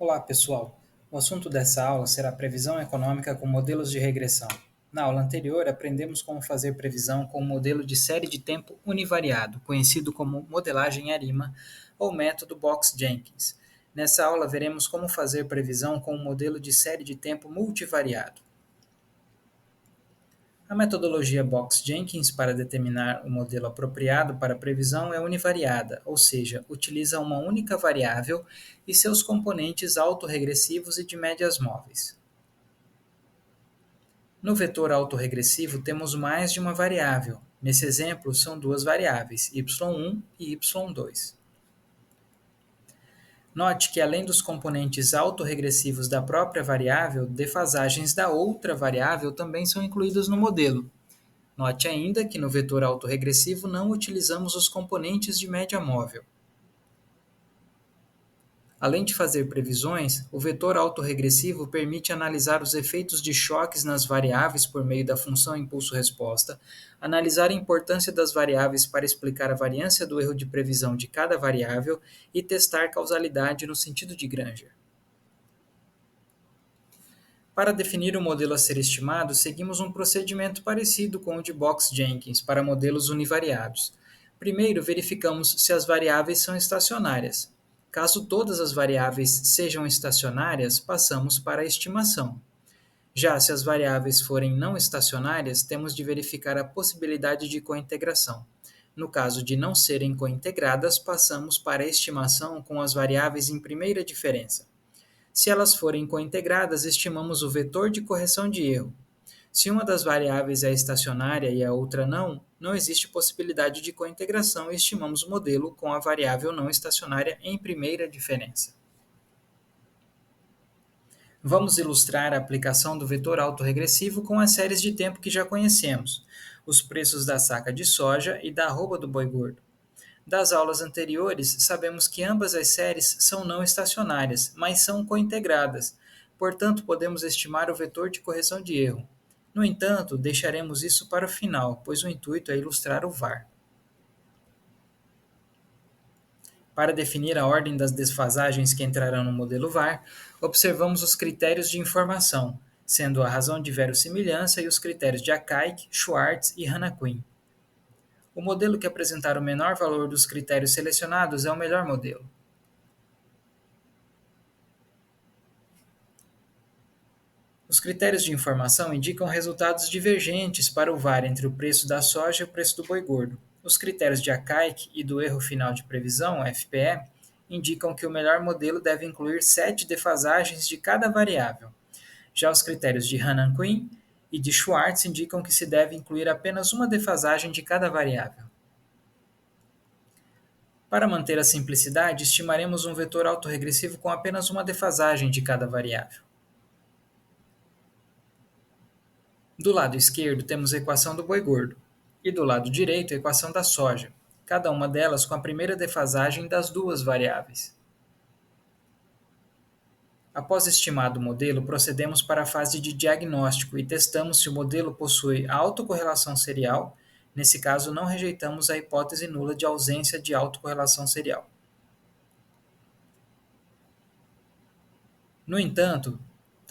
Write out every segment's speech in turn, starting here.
Olá, pessoal. O assunto dessa aula será previsão econômica com modelos de regressão. Na aula anterior, aprendemos como fazer previsão com o modelo de série de tempo univariado, conhecido como modelagem ARIMA ou método Box-Jenkins. Nessa aula, veremos como fazer previsão com o modelo de série de tempo multivariado. A metodologia Box-Jenkins para determinar o modelo apropriado para previsão é univariada, ou seja, utiliza uma única variável e seus componentes autorregressivos e de médias móveis. No vetor autorregressivo temos mais de uma variável. Nesse exemplo, são duas variáveis, y1 e y2. Note que, além dos componentes autorregressivos da própria variável, defasagens da outra variável também são incluídas no modelo. Note ainda que no vetor autorregressivo não utilizamos os componentes de média móvel. Além de fazer previsões, o vetor autorregressivo permite analisar os efeitos de choques nas variáveis por meio da função impulso-resposta, analisar a importância das variáveis para explicar a variância do erro de previsão de cada variável e testar causalidade no sentido de Granger. Para definir o modelo a ser estimado, seguimos um procedimento parecido com o de Box-Jenkins para modelos univariados. Primeiro, verificamos se as variáveis são estacionárias. Caso todas as variáveis sejam estacionárias, passamos para a estimação. Já se as variáveis forem não estacionárias, temos de verificar a possibilidade de cointegração. No caso de não serem cointegradas, passamos para a estimação com as variáveis em primeira diferença. Se elas forem cointegradas, estimamos o vetor de correção de erro. Se uma das variáveis é estacionária e a outra não existe possibilidade de cointegração e estimamos o modelo com a variável não estacionária em primeira diferença. Vamos ilustrar a aplicação do vetor autorregressivo com as séries de tempo que já conhecemos, os preços da saca de soja e da arroba do boi gordo. Das aulas anteriores, sabemos que ambas as séries são não estacionárias, mas são cointegradas. Portanto, podemos estimar o vetor de correção de erro. No entanto, deixaremos isso para o final, pois o intuito é ilustrar o VAR. Para definir a ordem das desfasagens que entrarão no modelo VAR, observamos os critérios de informação, sendo a razão de verossimilhança e os critérios de Akaik, Schwartz e Hanna-Quinn. O modelo que apresentar o menor valor dos critérios selecionados é o melhor modelo. Os critérios de informação indicam resultados divergentes para o VAR entre o preço da soja e o preço do boi gordo. Os critérios de Akaik e do erro final de previsão, FPE, indicam que o melhor modelo deve incluir 7 defasagens de cada variável. Já os critérios de Hanna-Quinn e de Schwartz indicam que se deve incluir apenas uma defasagem de cada variável. Para manter a simplicidade, estimaremos um vetor autorregressivo com apenas uma defasagem de cada variável. Do lado esquerdo temos a equação do boi gordo, e do lado direito a equação da soja, cada uma delas com a primeira defasagem das duas variáveis. Após estimado o modelo, procedemos para a fase de diagnóstico e testamos se o modelo possui autocorrelação serial. Nesse caso, não rejeitamos a hipótese nula de ausência de autocorrelação serial. No entanto,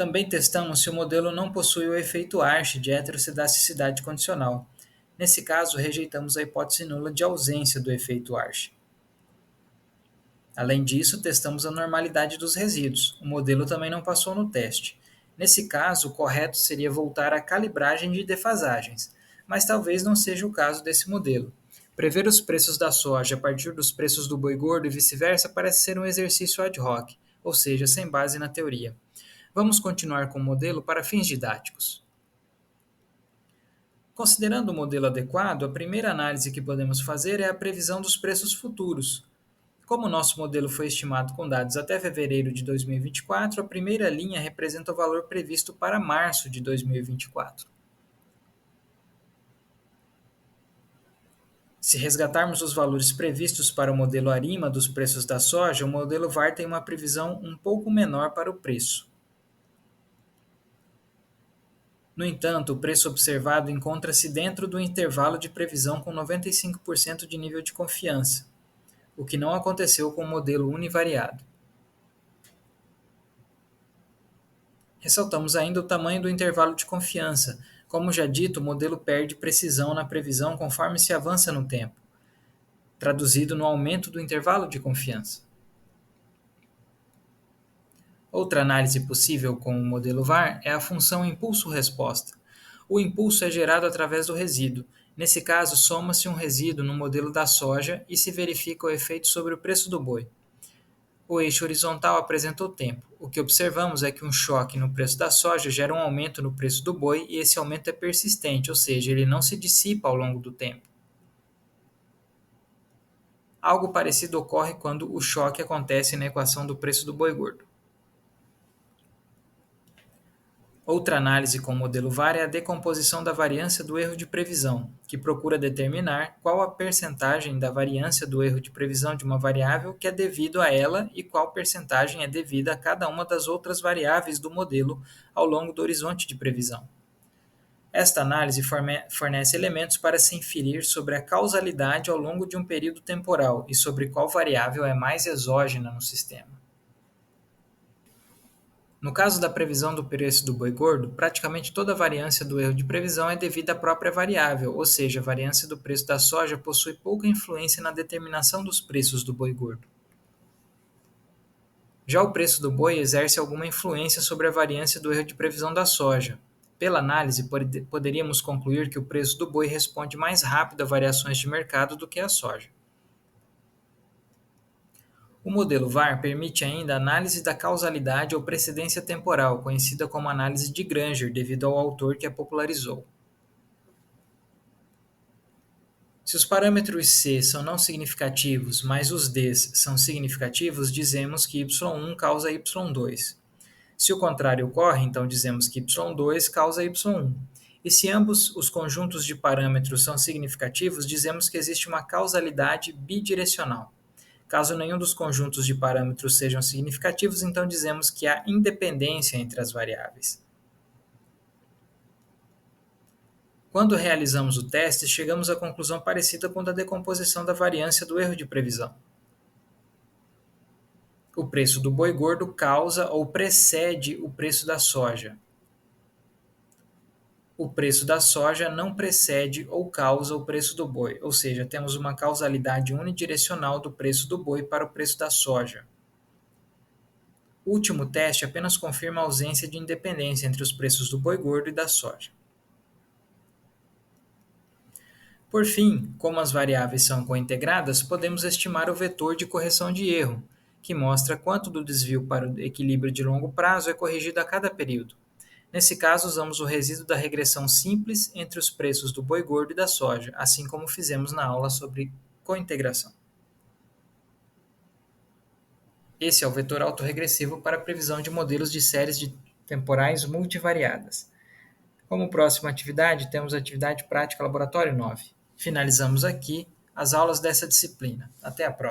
também testamos se o modelo não possui o efeito Arch de heterocidasticidade condicional. Nesse caso, rejeitamos a hipótese nula de ausência do efeito Arch. Além disso, testamos a normalidade dos resíduos. O modelo também não passou no teste. Nesse caso, o correto seria voltar à calibragem de defasagens, mas talvez não seja o caso desse modelo. Prever os preços da soja a partir dos preços do boi gordo e vice-versa parece ser um exercício ad hoc, ou seja, sem base na teoria. Vamos continuar com o modelo para fins didáticos. Considerando o modelo adequado, a primeira análise que podemos fazer é a previsão dos preços futuros. Como o nosso modelo foi estimado com dados até fevereiro de 2024, a primeira linha representa o valor previsto para março de 2024. Se resgatarmos os valores previstos para o modelo ARIMA dos preços da soja, o modelo VAR tem uma previsão um pouco menor para o preço. No entanto, o preço observado encontra-se dentro do intervalo de previsão com 95% de nível de confiança, o que não aconteceu com o modelo univariado. Ressaltamos ainda o tamanho do intervalo de confiança. Como já dito, o modelo perde precisão na previsão conforme se avança no tempo, traduzido no aumento do intervalo de confiança. Outra análise possível com o modelo VAR é a função impulso-resposta. O impulso é gerado através do resíduo. Nesse caso, soma-se um resíduo no modelo da soja e se verifica o efeito sobre o preço do boi. O eixo horizontal apresenta o tempo. O que observamos é que um choque no preço da soja gera um aumento no preço do boi e esse aumento é persistente, ou seja, ele não se dissipa ao longo do tempo. Algo parecido ocorre quando o choque acontece na equação do preço do boi gordo. Outra análise com o modelo VAR é a decomposição da variância do erro de previsão, que procura determinar qual a percentagem da variância do erro de previsão de uma variável que é devido a ela e qual percentagem é devida a cada uma das outras variáveis do modelo ao longo do horizonte de previsão. Esta análise fornece elementos para se inferir sobre a causalidade ao longo de um período temporal e sobre qual variável é mais exógena no sistema. No caso da previsão do preço do boi gordo, praticamente toda a variância do erro de previsão é devida à própria variável, ou seja, a variância do preço da soja possui pouca influência na determinação dos preços do boi gordo. Já o preço do boi exerce alguma influência sobre a variância do erro de previsão da soja. Pela análise, poderíamos concluir que o preço do boi responde mais rápido a variações de mercado do que a soja. O modelo VAR permite ainda a análise da causalidade ou precedência temporal, conhecida como análise de Granger, devido ao autor que a popularizou. Se os parâmetros C são não significativos, mas os Ds são significativos, dizemos que y1 causa y2. Se o contrário ocorre, então dizemos que y2 causa y1. E se ambos os conjuntos de parâmetros são significativos, dizemos que existe uma causalidade bidirecional. Caso nenhum dos conjuntos de parâmetros sejam significativos, então dizemos que há independência entre as variáveis. Quando realizamos o teste, chegamos à conclusão parecida com a da decomposição da variância do erro de previsão. O preço do boi gordo causa ou precede o preço da soja. O preço da soja não precede ou causa o preço do boi, ou seja, temos uma causalidade unidirecional do preço do boi para o preço da soja. O último teste apenas confirma a ausência de independência entre os preços do boi gordo e da soja. Por fim, como as variáveis são cointegradas, podemos estimar o vetor de correção de erro, que mostra quanto do desvio para o equilíbrio de longo prazo é corrigido a cada período. Nesse caso, usamos o resíduo da regressão simples entre os preços do boi gordo e da soja, assim como fizemos na aula sobre cointegração. Esse é o vetor autorregressivo para a previsão de modelos de séries de temporais multivariadas. Como próxima atividade, temos a atividade prática laboratório 9. Finalizamos aqui as aulas dessa disciplina. Até a próxima.